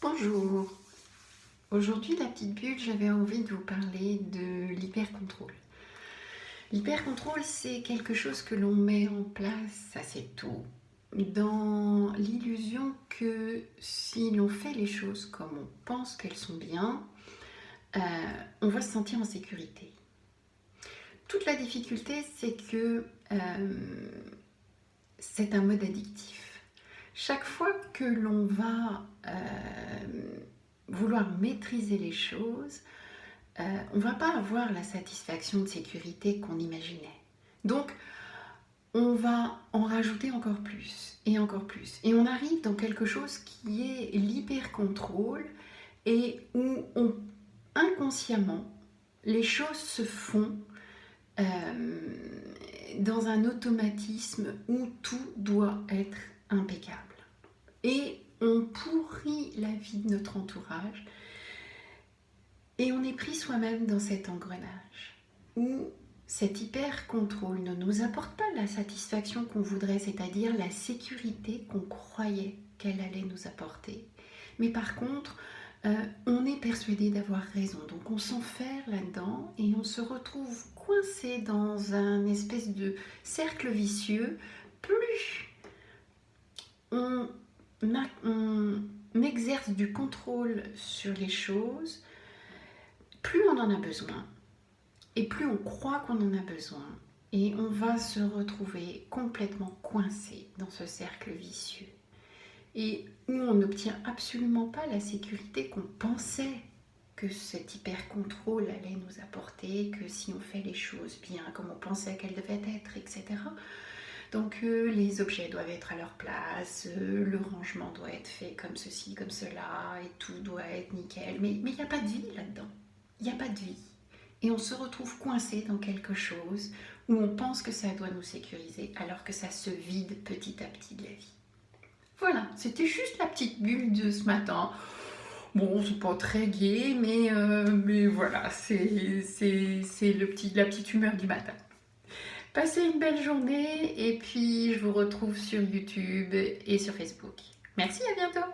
Bonjour. Aujourd'hui, la petite bulle, j'avais envie de vous parler de l'hyper-contrôle. L'hyper-contrôle, c'est quelque chose que l'on met en place assez tôt, dans l'illusion que si l'on fait les choses comme on pense qu'elles sont bien, euh, on va se sentir en sécurité. Toute la difficulté, c'est que c'est un mode addictif. Chaque fois que l'on va vouloir maîtriser les choses, on ne va pas avoir la satisfaction de sécurité qu'on imaginait. Donc, on va en rajouter encore plus et encore plus. Et on arrive dans quelque chose qui est l'hyper-contrôle et où inconsciemment, les choses se font euh, dans un automatisme où tout doit être impeccable. Et on pourrit la vie de notre entourage et on est pris soi-même dans cet engrenage où cet hyper-contrôle ne nous apporte pas la satisfaction qu'on voudrait, c'est-à-dire la sécurité qu'on croyait qu'elle allait nous apporter. Mais par contre, on est persuadé d'avoir raison, donc on s'enferre là-dedans et on se retrouve coincé dans un espèce de cercle vicieux. Plus on exerce du contrôle sur les choses, plus on en a besoin et plus on croit qu'on en a besoin, et on va se retrouver complètement coincé dans ce cercle vicieux et où on n'obtient absolument pas la sécurité qu'on pensait que cet hyper-contrôle allait nous apporter, que si on fait les choses bien comme on pensait qu'elles devaient être, etc. Donc les objets doivent être à leur place, le rangement doit être fait comme ceci, comme cela, et tout doit être nickel. Mais il n'y a pas de vie là-dedans. Il n'y a pas de vie. Et on se retrouve coincé dans quelque chose où on pense que ça doit nous sécuriser, alors que ça se vide petit à petit de la vie. Voilà, c'était juste la petite bulle de ce matin. Bon, c'est pas très gai, mais voilà, c'est la petite humeur du matin. Passez une belle journée et puis je vous retrouve sur YouTube et sur Facebook. Merci, à bientôt!